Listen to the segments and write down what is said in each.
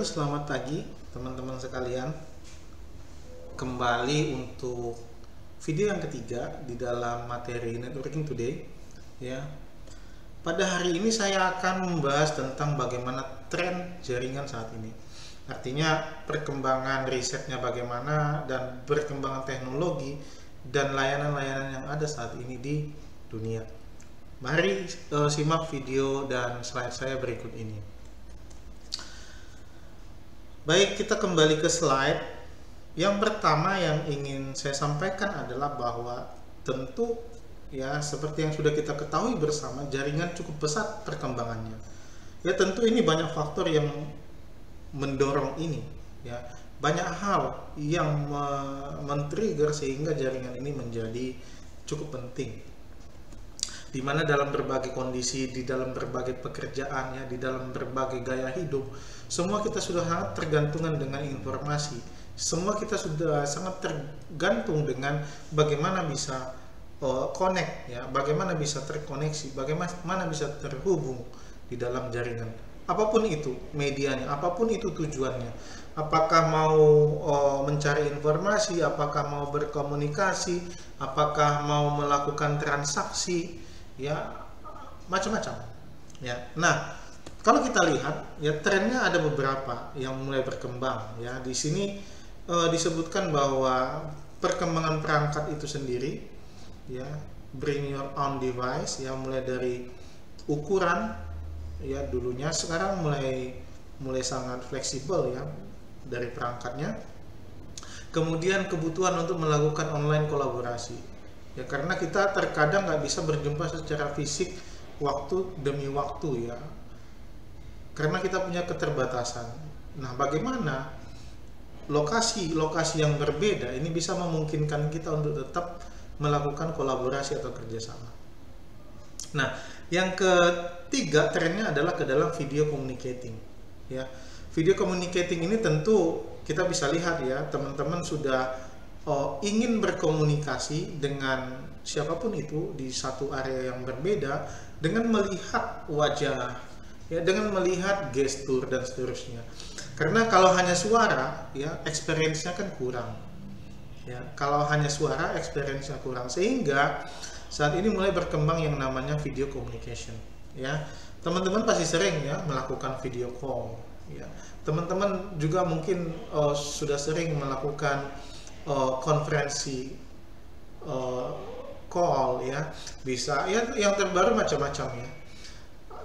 wabarakatuh. Selamat pagi teman-teman sekalian. Kembali untuk video yang ketiga di dalam materi Networking Today ya. Pada hari ini saya akan membahas tentang bagaimana tren jaringan saat ini. Artinya perkembangan risetnya bagaimana dan perkembangan teknologi dan layanan-layanan yang ada saat ini di dunia. Mari simak video dan slide saya berikut ini. Baik, kita kembali ke slide. Yang pertama yang ingin saya sampaikan adalah bahwa tentu ya seperti yang sudah kita ketahui bersama, jaringan cukup pesat perkembangannya. Ya tentu ini banyak faktor yang mendorong ini ya. Banyak hal yang men-trigger sehingga jaringan ini menjadi cukup penting. Di mana dalam berbagai kondisi, di dalam berbagai pekerjaan ya, di dalam berbagai gaya hidup, semua kita sudah sangat tergantungan dengan informasi. Semua kita sudah sangat tergantung dengan bagaimana bisa connect ya, bagaimana bisa terkoneksi, bagaimana bisa terhubung di dalam jaringan. Apapun itu medianya, apapun itu tujuannya. Apakah mau mencari informasi, apakah mau berkomunikasi, apakah mau melakukan transaksi, ya macam-macam ya. Nah, kalau kita lihat ya trennya ada beberapa yang mulai berkembang ya. Di sini disebutkan bahwa perkembangan perangkat itu sendiri ya, bring your own device ya, mulai dari ukuran ya, dulunya sekarang mulai sangat fleksibel ya dari perangkatnya. Kemudian kebutuhan untuk melakukan online kolaborasi ya, karena kita terkadang nggak bisa berjumpa secara fisik waktu demi waktu ya, karena kita punya keterbatasan. Nah, bagaimana lokasi-lokasi yang berbeda ini bisa memungkinkan kita untuk tetap melakukan kolaborasi atau kerjasama. Nah, yang ketiga trennya adalah ke dalam video communicating ya. Video communicating ini tentu kita bisa lihat ya, teman-teman sudah ingin berkomunikasi dengan siapapun itu di satu area yang berbeda dengan melihat wajah ya, dengan melihat gestur dan seterusnya. Karena kalau hanya suara ya, experience-nya kan kurang ya. Kalau hanya suara, experience-nya kurang, sehingga saat ini mulai berkembang yang namanya video communication ya. Teman-teman pasti sering ya melakukan video call ya. Teman-teman juga mungkin sudah sering melakukan konferensi call ya, bisa ya, yang terbaru macam-macam ya,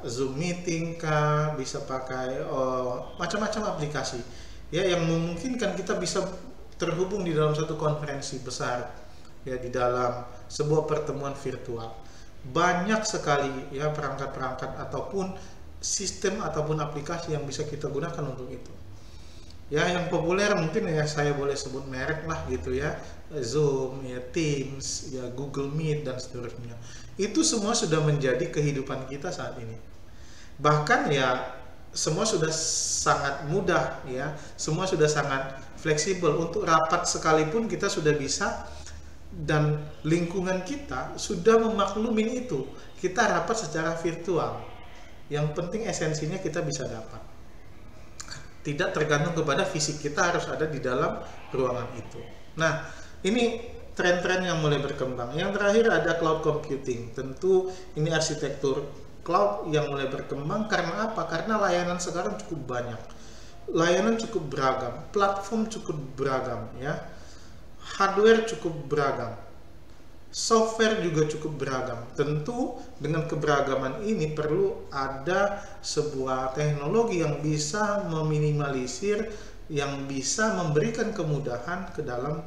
Zoom meeting kah, bisa pakai macam-macam aplikasi ya yang memungkinkan kita bisa terhubung di dalam satu konferensi besar ya, di dalam sebuah pertemuan virtual. Banyak sekali ya perangkat-perangkat ataupun sistem ataupun aplikasi yang bisa kita gunakan untuk itu. Ya, yang populer mungkin ya saya boleh sebut merek lah gitu ya, Zoom, ya Teams, ya Google Meet dan seterusnya. Itu semua sudah menjadi kehidupan kita saat ini. Bahkan ya semua sudah sangat mudah ya, semua sudah sangat fleksibel. Untuk rapat sekalipun kita sudah bisa, dan lingkungan kita sudah memaklumin itu. Kita rapat secara virtual. Yang penting esensinya kita bisa dapat. Tidak tergantung kepada fisik kita harus ada di dalam ruangan itu. Nah, ini tren-tren yang mulai berkembang. Yang terakhir ada cloud computing. Tentu ini arsitektur cloud yang mulai berkembang. Karena apa? Karena layanan sekarang cukup banyak. Layanan cukup beragam, platform cukup beragam ya. Hardware cukup beragam. Software juga cukup beragam. Tentu dengan keberagaman ini perlu ada sebuah teknologi yang bisa meminimalisir, yang bisa memberikan kemudahan ke dalam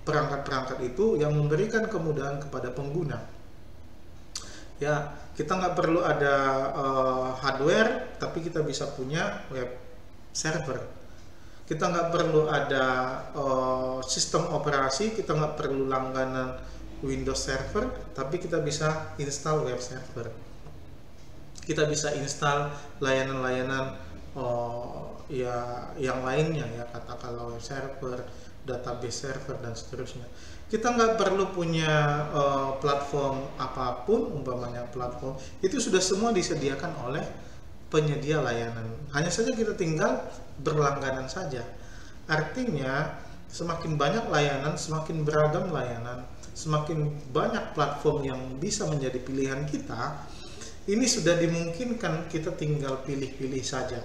perangkat-perangkat itu, yang memberikan kemudahan kepada pengguna. Ya, kita nggak perlu ada hardware, tapi kita bisa punya web server. Kita nggak perlu ada sistem operasi, kita nggak perlu langganan Windows Server, tapi kita bisa install web server. Kita bisa install layanan-layanan ya yang lainnya ya, katakanlah web server, database server dan seterusnya. Kita nggak perlu punya platform apapun, umpamanya platform itu sudah semua disediakan oleh penyedia layanan. Hanya saja kita tinggal berlangganan saja. Artinya semakin banyak layanan, semakin beragam layanan, semakin banyak platform yang bisa menjadi pilihan kita, ini sudah dimungkinkan kita tinggal pilih-pilih saja.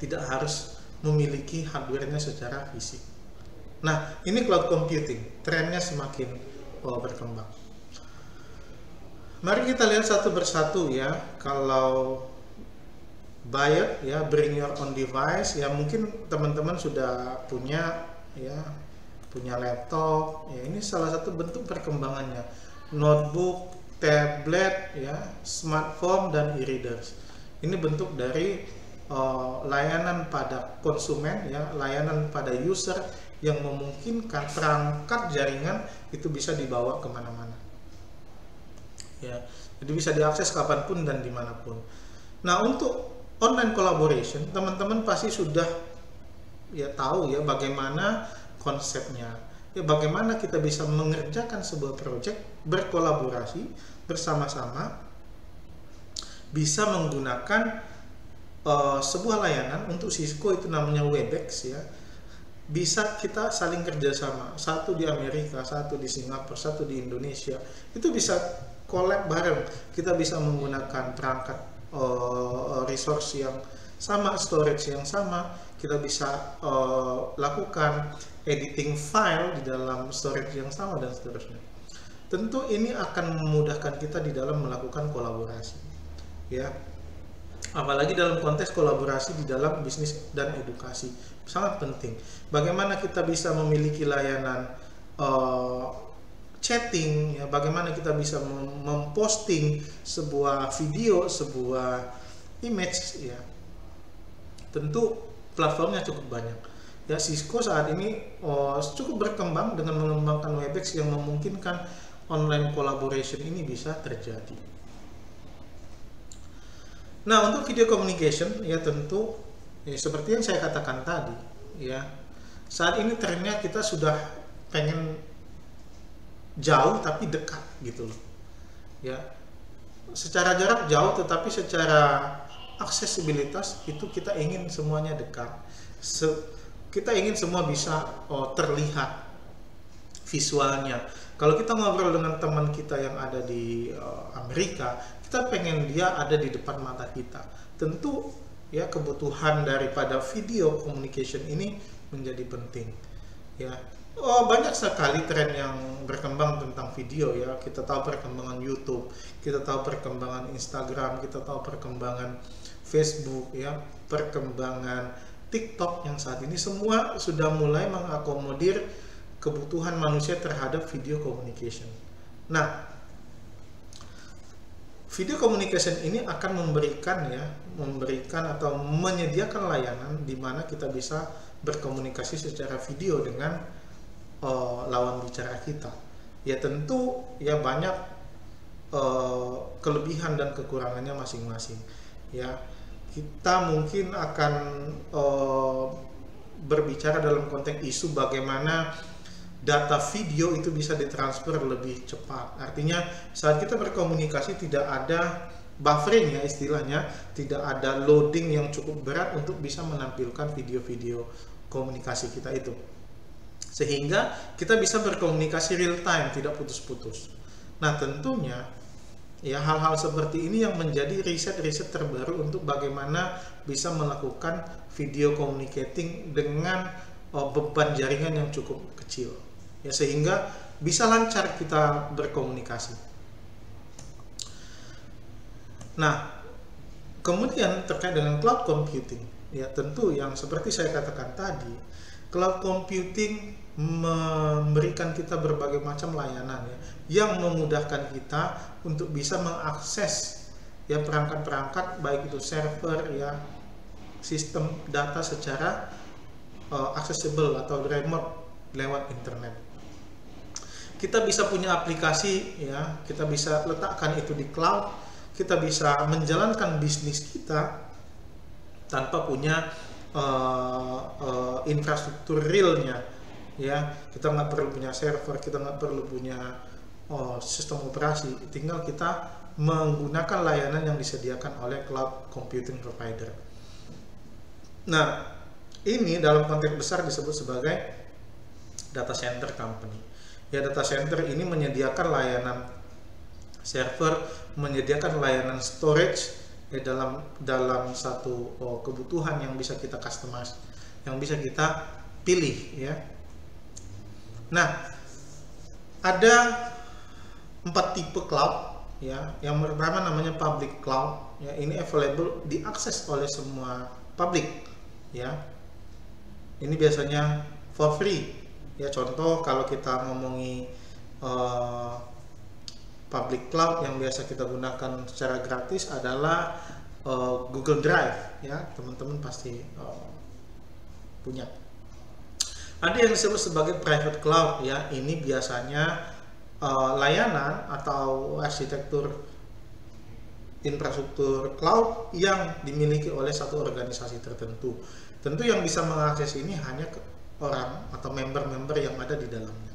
Tidak harus memiliki hardware-nya secara fisik. Nah, ini cloud computing, trennya semakin berkembang. Mari kita lihat satu persatu ya. Kalau buy ya, bring your own device ya, mungkin teman-teman sudah punya ya, punya laptop ya, ini salah satu bentuk perkembangannya. Notebook, tablet ya, smartphone dan e-readers. Ini bentuk dari layanan pada konsumen ya, layanan pada user yang memungkinkan perangkat jaringan itu bisa dibawa kemana-mana ya, jadi bisa diakses kapanpun dan dimanapun. Nah, untuk online collaboration, teman-teman pasti sudah ya tahu ya bagaimana konsepnya ya, bagaimana kita bisa mengerjakan sebuah project berkolaborasi bersama-sama, bisa menggunakan sebuah layanan. Untuk Cisco itu namanya Webex ya, bisa kita saling kerjasama, satu di Amerika, satu di Singapura, satu di Indonesia, itu bisa collab bareng. Kita bisa menggunakan perangkat resource yang sama, storage yang sama, kita bisa lakukan editing file di dalam storage yang sama dan seterusnya. Tentu ini akan memudahkan kita di dalam melakukan kolaborasi ya, apalagi dalam konteks kolaborasi di dalam bisnis dan edukasi, sangat penting. Bagaimana kita bisa memiliki layanan chatting ya, bagaimana kita bisa memposting sebuah video, sebuah image ya. Tentu platformnya cukup banyak ya. Cisco saat ini cukup berkembang dengan mengembangkan Webex yang memungkinkan online collaboration ini bisa terjadi. Nah, untuk video communication ya, tentu ya, seperti yang saya katakan tadi ya, saat ini trennya kita sudah pengen jauh tapi dekat gitu loh ya, secara jarak jauh tetapi secara aksesibilitas itu kita ingin semuanya dekat. Kita ingin semua bisa terlihat visualnya. Kalau kita ngobrol dengan teman kita yang ada di Amerika, kita pengen dia ada di depan mata kita. Tentu ya, kebutuhan daripada video communication ini menjadi penting ya. Banyak sekali tren yang berkembang tentang video ya. Kita tahu perkembangan YouTube, kita tahu perkembangan Instagram, kita tahu perkembangan Facebook ya, perkembangan TikTok yang saat ini semua sudah mulai mengakomodir kebutuhan manusia terhadap video communication. Nah, video communication ini akan memberikan atau menyediakan layanan di mana kita bisa berkomunikasi secara video dengan lawan bicara kita. Ya tentu ya banyak kelebihan dan kekurangannya masing-masing. Ya, kita mungkin akan berbicara dalam konteks isu bagaimana data video itu bisa ditransfer lebih cepat. Artinya saat kita berkomunikasi tidak ada buffering ya istilahnya, tidak ada loading yang cukup berat untuk bisa menampilkan video-video komunikasi kita itu. Sehingga kita bisa berkomunikasi real time, tidak putus-putus. Nah, tentunya ya hal-hal seperti ini yang menjadi riset-riset terbaru untuk bagaimana bisa melakukan video communicating dengan beban jaringan yang cukup kecil. Ya, sehingga bisa lancar kita berkomunikasi. Nah, kemudian terkait dengan cloud computing, ya tentu yang seperti saya katakan tadi, cloud computing memberikan kita berbagai macam layanan ya, yang memudahkan kita untuk bisa mengakses ya perangkat-perangkat, baik itu server ya, sistem data secara accessible atau remote lewat internet. Kita bisa punya aplikasi ya, kita bisa letakkan itu di cloud, kita bisa menjalankan bisnis kita tanpa punya infrastruktur realnya ya. Kita nggak perlu punya server, kita nggak perlu punya sistem operasi, tinggal kita menggunakan layanan yang disediakan oleh cloud computing provider. Nah, ini dalam konteks besar disebut sebagai data center company. Ya, data center ini menyediakan layanan server, menyediakan layanan storage ya, dalam satu kebutuhan yang bisa kita customize, yang bisa kita pilih ya. Nah, ada 4 tipe cloud ya. Yang pertama namanya public cloud ya, ini available, diakses oleh semua public ya. Ini biasanya for free ya. Contoh kalau kita ngomongi public cloud yang biasa kita gunakan secara gratis adalah Google Drive ya, teman-teman pasti punya. Ada yang disebut sebagai private cloud ya, ini biasanya layanan atau arsitektur infrastruktur cloud yang dimiliki oleh satu organisasi tertentu. Tentu yang bisa mengakses ini hanya orang atau member-member yang ada di dalamnya.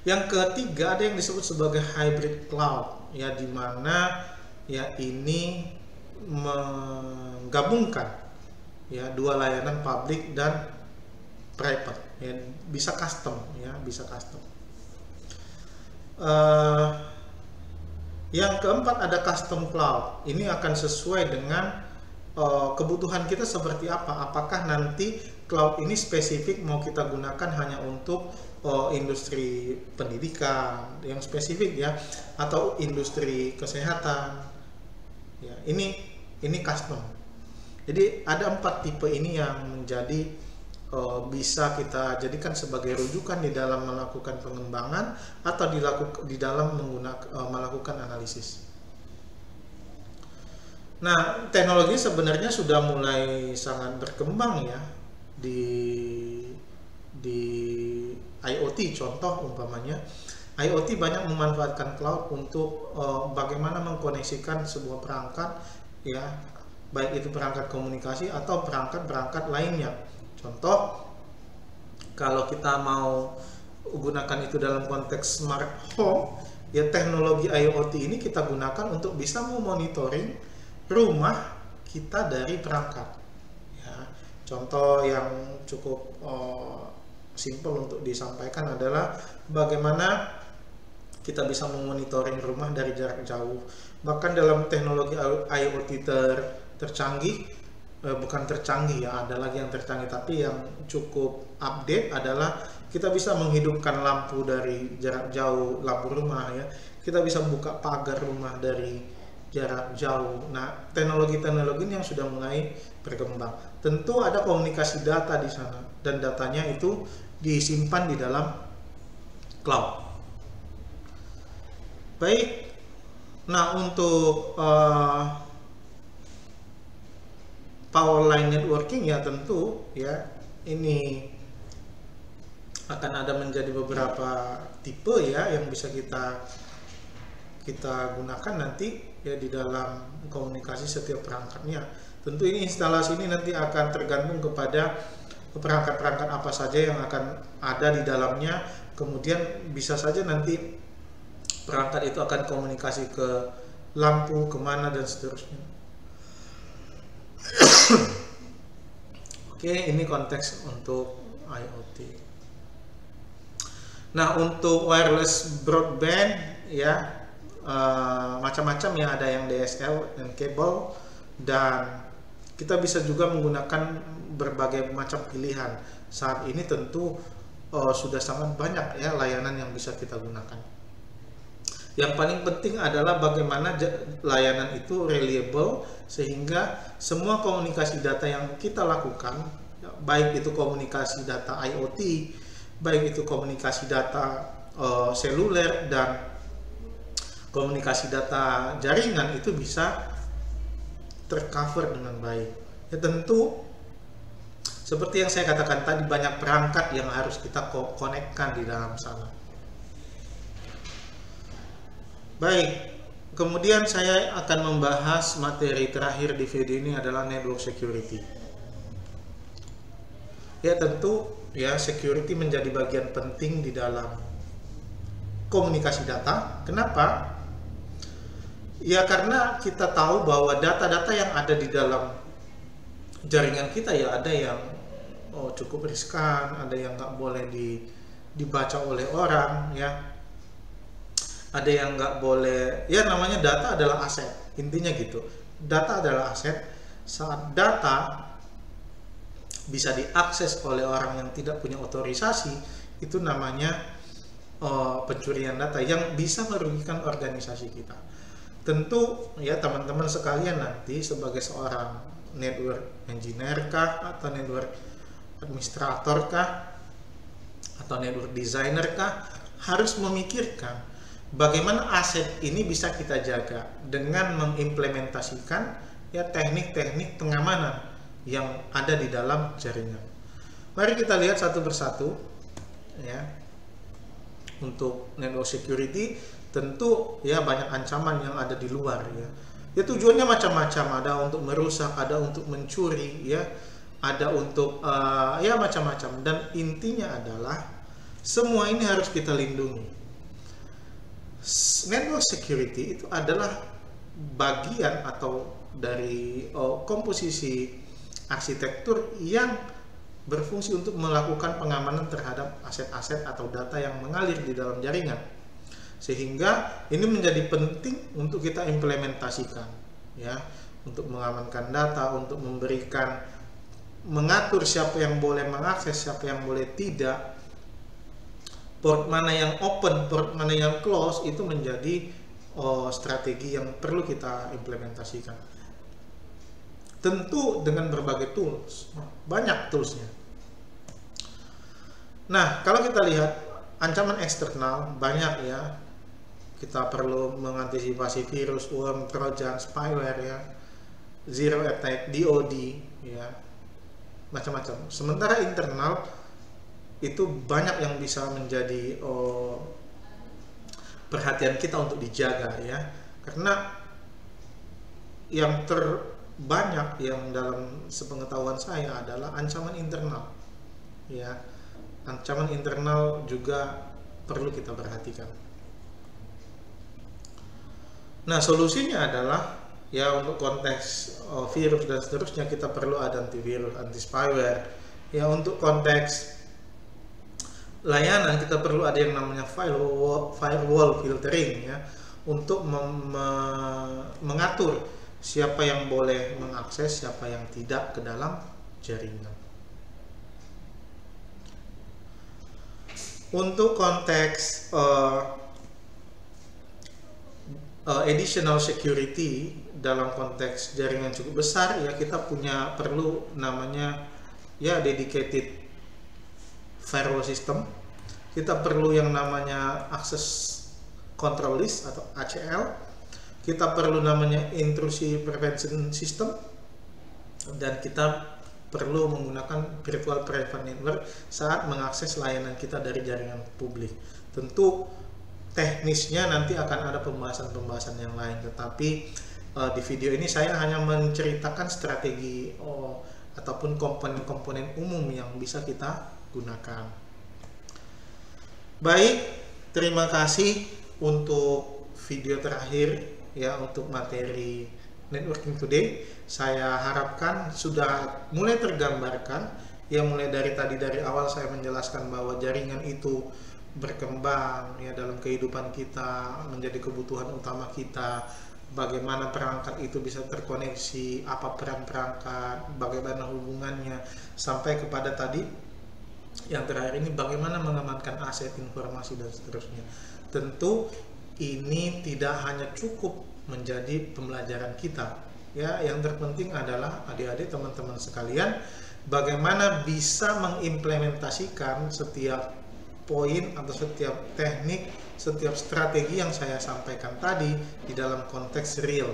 Yang ketiga ada yang disebut sebagai hybrid cloud ya, di mana ya ini menggabungkan ya dua layanan public dan private ya, bisa custom ya, bisa custom. Yang keempat ada custom cloud. Ini akan sesuai dengan kebutuhan kita seperti apa. Apakah nanti cloud ini spesifik mau kita gunakan hanya untuk industri pendidikan yang spesifik ya, atau industri kesehatan ya, ini custom. Jadi ada 4 tipe ini yang menjadi bisa kita jadikan sebagai rujukan di dalam melakukan pengembangan atau di dalam melakukan analisis. Nah, teknologi sebenarnya sudah mulai sangat berkembang ya di IoT. Contoh umpamanya IoT banyak memanfaatkan cloud untuk bagaimana mengkoneksikan sebuah perangkat ya, baik itu perangkat komunikasi atau perangkat lainnya. Contoh, kalau kita mau gunakan itu dalam konteks smart home ya, teknologi IoT ini kita gunakan untuk bisa memonitoring rumah kita dari perangkat ya. Contoh yang cukup simple untuk disampaikan adalah bagaimana kita bisa memonitoring rumah dari jarak jauh. Bahkan dalam teknologi IoT tercanggih, bukan tercanggih ya, ada lagi yang tercanggih, tapi yang cukup update adalah kita bisa menghidupkan lampu dari jarak jauh, lampu rumah ya. Kita bisa buka pagar rumah dari jarak jauh. Nah, teknologi-teknologi yang sudah mulai berkembang. Tentu ada komunikasi data di sana dan datanya itu disimpan di dalam cloud. Baik. Nah, untuk power line networking ya, tentu ya ini akan ada menjadi beberapa tipe ya yang bisa kita gunakan nanti ya di dalam komunikasi setiap perangkatnya. Tentu ini instalasi ini nanti akan tergantung kepada perangkat-perangkat apa saja yang akan ada di dalamnya. Kemudian bisa saja nanti perangkat itu akan komunikasi ke lampu, kemana dan seterusnya. Oke, ini konteks untuk IoT. Nah, untuk wireless broadband ya macam-macam ya, ada yang DSL dan kabel, dan kita bisa juga menggunakan berbagai macam pilihan. Saat ini tentu sudah sangat banyak ya layanan yang bisa kita gunakan. Yang paling penting adalah bagaimana layanan itu reliable, sehingga semua komunikasi data yang kita lakukan, baik itu komunikasi data IoT, baik itu komunikasi data seluler dan komunikasi data jaringan, itu bisa tercover dengan baik. Ya tentu seperti yang saya katakan tadi, banyak perangkat yang harus kita konekkan di dalam sana. Baik, kemudian saya akan membahas materi terakhir di video ini adalah network security. Ya tentu ya, security menjadi bagian penting di dalam komunikasi data. Kenapa? Ya karena kita tahu bahwa data-data yang ada di dalam jaringan kita ya ada yang cukup riskan, ada yang nggak boleh dibaca oleh orang ya, ada yang nggak boleh, ya namanya data adalah aset, intinya gitu. Data adalah aset. Saat data bisa diakses oleh orang yang tidak punya otorisasi, itu namanya pencurian data yang bisa merugikan organisasi kita. Tentu ya teman-teman sekalian nanti sebagai seorang network engineer kah, atau network administrator kah, atau network designer kah, harus memikirkan bagaimana aset ini bisa kita jaga dengan mengimplementasikan ya teknik-teknik pengamanan yang ada di dalam jaringan. Mari kita lihat satu persatu ya. Untuk network security tentu ya banyak ancaman yang ada di luar ya. Ya tujuannya macam-macam, ada untuk merusak, ada untuk mencuri ya, ada untuk ya macam-macam, dan intinya adalah semua ini harus kita lindungi. Network security itu adalah bagian atau dari komposisi arsitektur yang berfungsi untuk melakukan pengamanan terhadap aset-aset atau data yang mengalir di dalam jaringan. Sehingga ini menjadi penting untuk kita implementasikan ya, untuk mengamankan data, untuk memberikan, mengatur siapa yang boleh mengakses, siapa yang boleh tidak, port mana yang open, port mana yang close, itu menjadi strategi yang perlu kita implementasikan. Tentu dengan berbagai tools, banyak toolsnya. Nah, kalau kita lihat ancaman eksternal banyak ya. Kita perlu mengantisipasi virus, worm, trojan, spyware ya, zero attack, DoD ya, macam-macam. Sementara internal itu banyak yang bisa menjadi perhatian kita untuk dijaga ya, karena yang terbanyak yang dalam sepengetahuan saya adalah ancaman internal ya. Ancaman internal juga perlu kita perhatikan. Nah, solusinya adalah ya untuk konteks virus dan seterusnya kita perlu ada antivirus, anti spyware. Ya untuk konteks layanan kita perlu ada yang namanya firewall filtering ya, untuk mengatur siapa yang boleh mengakses, siapa yang tidak ke dalam jaringan. Untuk konteks additional security dalam konteks jaringan cukup besar ya, kita perlu namanya ya dedicated firewall system. Kita perlu yang namanya access control list atau ACL. Kita perlu namanya intrusion prevention system, dan kita perlu menggunakan virtual private network saat mengakses layanan kita dari jaringan publik. Tentu teknisnya nanti akan ada pembahasan-pembahasan yang lain, tetapi di video ini saya hanya menceritakan strategi ataupun komponen-komponen umum yang bisa kita gunakan. Baik, terima kasih untuk video terakhir ya, untuk materi networking today. Saya harapkan sudah mulai tergambarkan ya, mulai dari awal saya menjelaskan bahwa jaringan itu berkembang ya dalam kehidupan kita, menjadi kebutuhan utama kita. Bagaimana perangkat itu bisa terkoneksi, apa peran perangkat, bagaimana hubungannya, sampai kepada tadi yang terakhir ini bagaimana mengamankan aset, informasi dan seterusnya. Tentu ini tidak hanya cukup menjadi pembelajaran kita ya, yang terpenting adalah adik-adik, teman-teman sekalian, bagaimana bisa mengimplementasikan setiap poin atau setiap teknik, setiap strategi yang saya sampaikan tadi di dalam konteks real.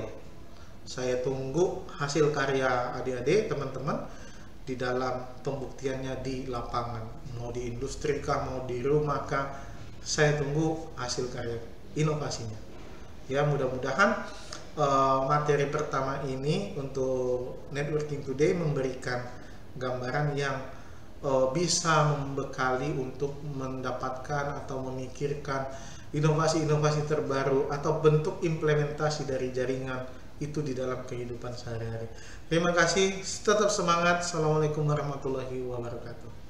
Saya tunggu hasil karya adik-adik, teman-teman, di dalam pembuktiannya di lapangan, mau di industri kah, mau di rumah kah. Saya tunggu hasil karya inovasinya ya. Mudah-mudahan materi pertama ini untuk networking today memberikan gambaran yang bisa membekali untuk mendapatkan atau memikirkan inovasi-inovasi terbaru atau bentuk implementasi dari jaringan itu di dalam kehidupan sehari-hari. Terima kasih, tetap semangat. Assalamualaikum warahmatullahi wabarakatuh.